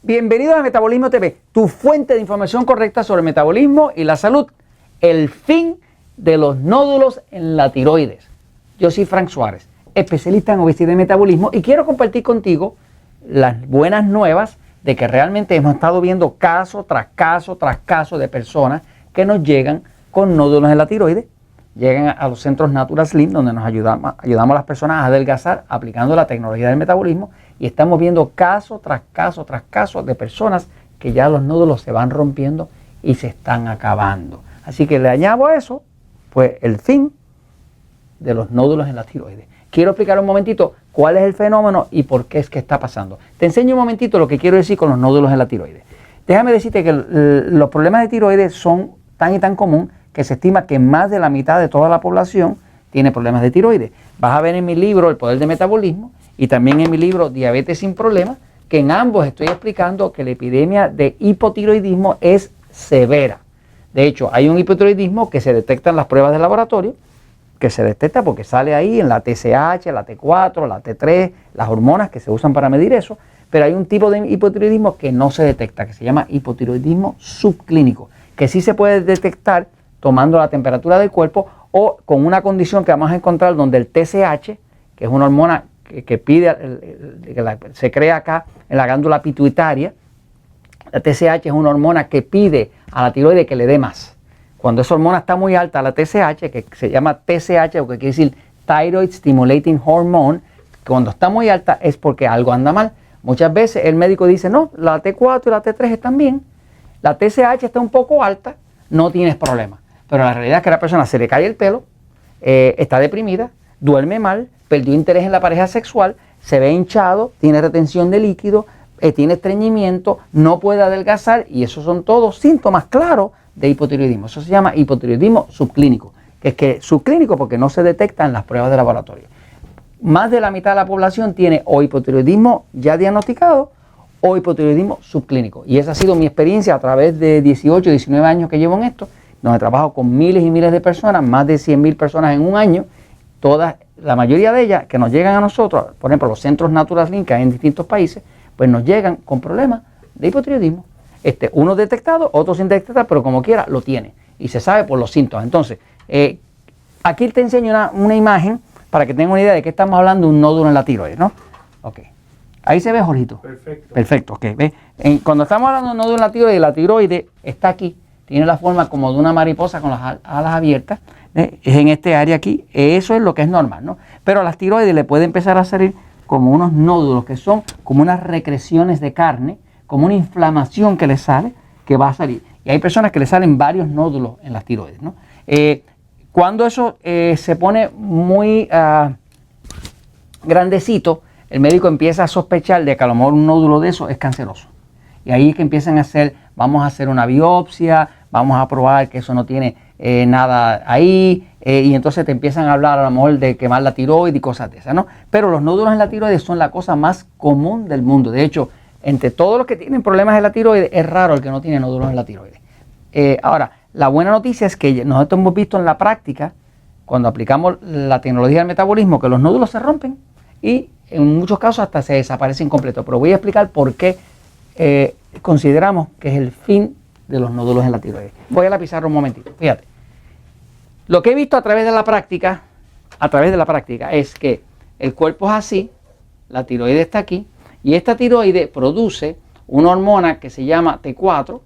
Bienvenidos a Metabolismo TV, tu fuente de información correcta sobre el metabolismo y la salud. El fin de los nódulos en la tiroides. Yo soy Frank Suárez, especialista en obesidad y metabolismo, y quiero compartir contigo las buenas nuevas de que realmente hemos estado viendo caso tras caso tras caso de personas que nos llegan con nódulos en la tiroides. Llegan a los centros Natural Slim, donde nos ayudamos a las personas a adelgazar aplicando la tecnología del metabolismo, y estamos viendo caso tras caso tras caso de personas que ya los nódulos se van rompiendo y se están acabando. Así que le añado a eso, pues, el fin de los nódulos en la tiroides. Quiero explicar un momentito cuál es el fenómeno y por qué es que está pasando. Te enseño un momentito lo que quiero decir con los nódulos en la tiroides. Déjame decirte que los problemas de tiroides son tan y tan común que se estima que más de la mitad de toda la población tiene problemas de tiroides. Vas a ver en mi libro El Poder del Metabolismo y también en mi libro Diabetes sin Problemas, que en ambos estoy explicando que la epidemia de hipotiroidismo es severa. De hecho, hay un hipotiroidismo que se detecta en las pruebas de laboratorio, que se detecta porque sale ahí en la TSH, la T4, la T3, las hormonas que se usan para medir eso, pero hay un tipo de hipotiroidismo que no se detecta, que se llama hipotiroidismo subclínico, que sí se puede detectar tomando la temperatura del cuerpo o con una condición que vamos a encontrar donde el TSH, que es una hormona que se crea acá en la glándula pituitaria, la TSH es una hormona que pide a la tiroides que le dé más. Cuando esa hormona está muy alta, la TSH, que se llama TSH, o que quiere decir Thyroid Stimulating Hormone, cuando está muy alta es porque algo anda mal. Muchas veces el médico dice, no, la T4 y la T3 están bien, la TSH está un poco alta, no tienes problema. Pero la realidad es que a la persona se le cae el pelo, está deprimida, duerme mal, perdió interés en la pareja sexual, se ve hinchado, tiene retención de líquido, tiene estreñimiento, no puede adelgazar, y esos son todos síntomas claros de hipotiroidismo. Eso se llama hipotiroidismo subclínico, que es que subclínico porque no se detecta en las pruebas de laboratorio. Más de la mitad de la población tiene o hipotiroidismo ya diagnosticado o hipotiroidismo subclínico. Y esa ha sido mi experiencia a través de 18, 19 años que llevo en esto, donde trabajo con miles y miles de personas, más de 100,000 personas en un año, la mayoría de ellas que nos llegan a nosotros, por ejemplo, los centros Natural Slim que hay en distintos países, pues nos llegan con problemas de hipotiroidismo. Uno detectado, otro sin detectar, pero como quiera lo tiene y se sabe por los síntomas. Entonces, aquí te enseño una imagen para que tengan una idea de qué estamos hablando de un nódulo en la tiroides, ¿no? Ok. Ahí se ve, Jorgito. Perfecto. Perfecto, ok. ¿Ve? Cuando estamos hablando de un nódulo en la tiroides está aquí, tiene la forma como de una mariposa con las alas abiertas, es en este área aquí, eso es lo que es normal, ¿no? Pero a las tiroides le puede empezar a salir como unos nódulos que son como unas recreaciones de carne, como una inflamación que le sale, que va a salir. Y hay personas que le salen varios nódulos en las tiroides, ¿no? Cuando eso se pone muy grandecito, el médico empieza a sospechar de que a lo mejor un nódulo de eso es canceroso. Y ahí es que empiezan a hacer, vamos a hacer una biopsia, vamos a probar que eso no tiene nada ahí, y entonces te empiezan a hablar a lo mejor de quemar la tiroides y cosas de esas, ¿no? Pero los nódulos en la tiroides son la cosa más común del mundo. De hecho, entre todos los que tienen problemas en la tiroides, es raro el que no tiene nódulos en la tiroides. Ahora, la buena noticia es que nosotros hemos visto en la práctica, cuando aplicamos la tecnología del metabolismo, que los nódulos se rompen y en muchos casos hasta se desaparecen completos. Pero voy a explicar por qué consideramos que es el fin de los nódulos en la tiroides. Voy a la pizarra un momentito, fíjate. Lo que he visto a través de la práctica es que el cuerpo es así, la tiroides está aquí, y esta tiroide produce una hormona que se llama T4,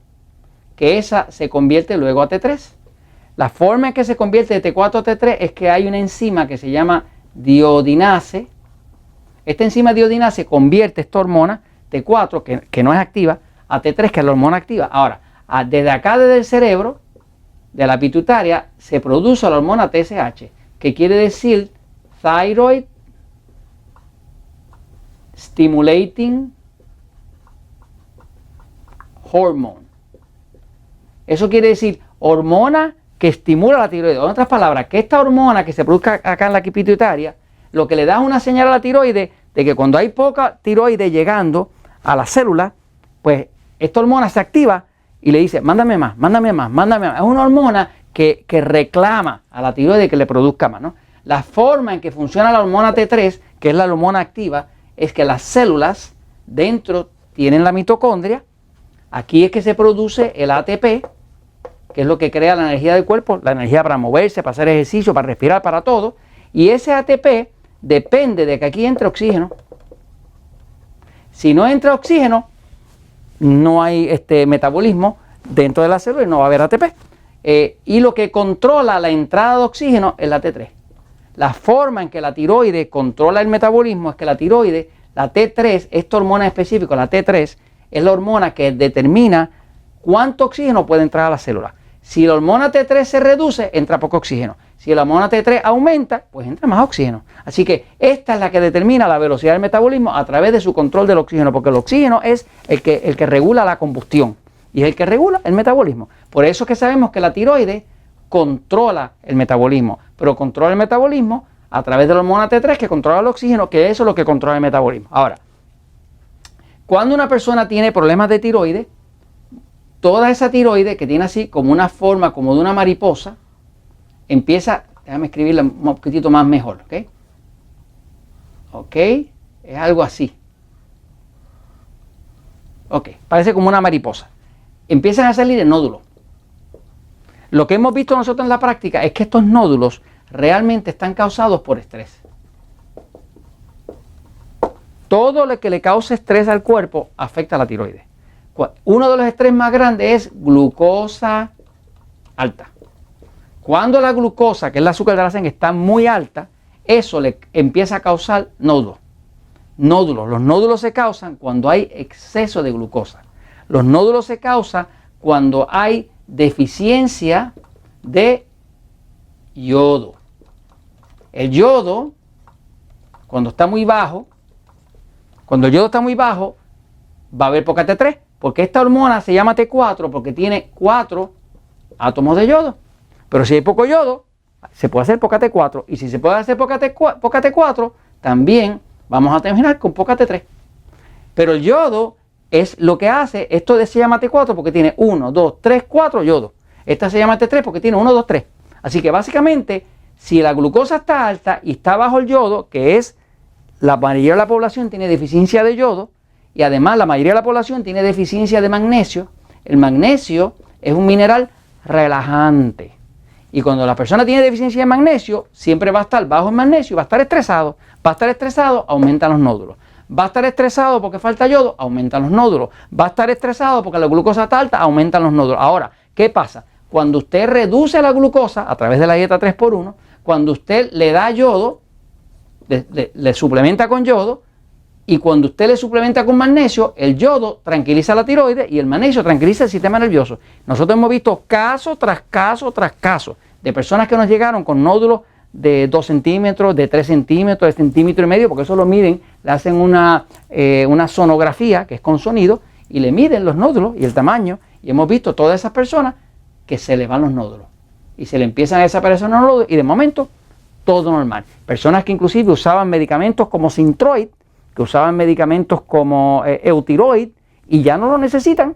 que esa se convierte luego a T3. La forma en que se convierte de T4 a T3 es que hay una enzima que se llama diodinase. Esta enzima diodinase convierte esta hormona T4, que no es activa, a T3, que es la hormona activa. Ahora, desde acá, desde el cerebro, de la pituitaria, se produce la hormona TSH, que quiere decir Thyroid Stimulating Hormone. Eso quiere decir hormona que estimula la tiroides. En otras palabras, que esta hormona que se produce acá en la pituitaria, lo que le da es una señal a la tiroides de que cuando hay poca tiroides llegando a la célula, pues esta hormona se activa y le dice, mándame más, mándame más, mándame más. Es una hormona que reclama a la tiroides que le produzca más, ¿no? La forma en que funciona la hormona T3, que es la hormona activa, es que las células dentro tienen la mitocondria. Aquí es que se produce el ATP, que es lo que crea la energía del cuerpo, la energía para moverse, para hacer ejercicio, para respirar, para todo. Y ese ATP depende de que aquí entre oxígeno. Si no entra oxígeno, no hay metabolismo dentro de la célula y no va a haber ATP. Y lo que controla la entrada de oxígeno es la T3. La forma en que la tiroide controla el metabolismo es que la tiroide, la T3, esta hormona específica, la T3, es la hormona que determina cuánto oxígeno puede entrar a la célula. Si la hormona T3 se reduce, entra poco oxígeno. Si la hormona T3 aumenta, pues entra más oxígeno. Así que esta es la que determina la velocidad del metabolismo a través de su control del oxígeno, porque el oxígeno es el que regula la combustión y es el que regula el metabolismo. Por eso es que sabemos que la tiroide controla el metabolismo, pero controla el metabolismo a través de la hormona T3 que controla el oxígeno, que eso es lo que controla el metabolismo. Ahora, cuando una persona tiene problemas de tiroides, toda esa tiroide que tiene así como una forma como de una mariposa, empieza, déjame escribirla un poquitito más mejor, ¿ok? Ok, es algo así. Ok, parece como una mariposa. Empiezan a salir en nódulos. Lo que hemos visto nosotros en la práctica es que estos nódulos realmente están causados por estrés. Todo lo que le cause estrés al cuerpo afecta a la tiroides. Uno de los estrés más grandes es glucosa alta. Cuando la glucosa, que es el azúcar de la sangre, está muy alta, eso le empieza a causar nódulos. Los nódulos se causan cuando hay exceso de glucosa. Los nódulos se causan cuando hay deficiencia de yodo. El yodo, cuando está muy bajo, cuando el yodo está muy bajo, va a haber poca T3, porque esta hormona se llama T4 porque tiene 4 átomos de yodo. Pero si hay poco yodo, se puede hacer poca T4. Y si se puede hacer poca T4, también vamos a terminar con poca T3. Pero el yodo es lo que hace, esto se llama T4 porque tiene 1, 2, 3, 4 yodo. Esta se llama T3 porque tiene 1, 2, 3. Así que básicamente, si la glucosa está alta y está bajo el yodo, que es la mayoría de la población tiene deficiencia de yodo, y además la mayoría de la población tiene deficiencia de magnesio. El magnesio es un mineral relajante. Y cuando la persona tiene deficiencia de magnesio, siempre va a estar bajo en magnesio, va a estar estresado. Va a estar estresado, aumentan los nódulos. Va a estar estresado porque falta yodo, aumentan los nódulos. Va a estar estresado porque la glucosa está alta, aumentan los nódulos. Ahora, ¿qué pasa? Cuando usted reduce la glucosa a través de la dieta 3x1, cuando usted le da yodo, le suplementa con yodo, y cuando usted le suplementa con magnesio, el yodo tranquiliza la tiroides y el magnesio tranquiliza el sistema nervioso. Nosotros hemos visto caso tras caso tras caso de personas que nos llegaron con nódulos de 2 centímetros, de 3 centímetros, de centímetro y medio, porque eso lo miden, le hacen una sonografía, que es con sonido, y le miden los nódulos y el tamaño, y hemos visto todas esas personas que se le van los nódulos, y se le empiezan a desaparecer los nódulos, y de momento, todo normal. Personas que inclusive usaban medicamentos como Synthroid, que usaban medicamentos como Eutiroid, y ya no lo necesitan,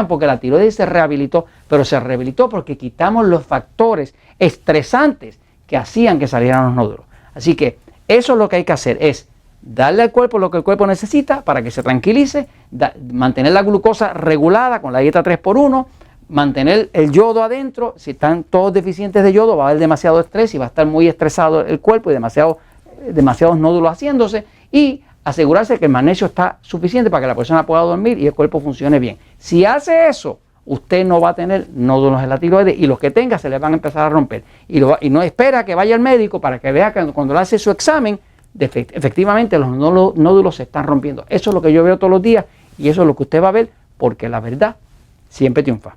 porque la tiroides se rehabilitó, pero se rehabilitó porque quitamos los factores estresantes que hacían que salieran los nódulos. Así que eso es lo que hay que hacer, es darle al cuerpo lo que el cuerpo necesita para que se tranquilice, mantener la glucosa regulada con la dieta 3x1, mantener el yodo adentro. Si están todos deficientes de yodo, va a haber demasiado estrés y va a estar muy estresado el cuerpo y demasiados nódulos haciéndose, y asegurarse que el magnesio está suficiente para que la persona pueda dormir y el cuerpo funcione bien. Si hace eso, usted no va a tener nódulos en la tiroides, y los que tenga se les van a empezar a romper. Y no espera que vaya al médico para que vea que cuando le hace su examen, efectivamente los nódulos se están rompiendo. Eso es lo que yo veo todos los días y eso es lo que usted va a ver, porque la verdad siempre triunfa.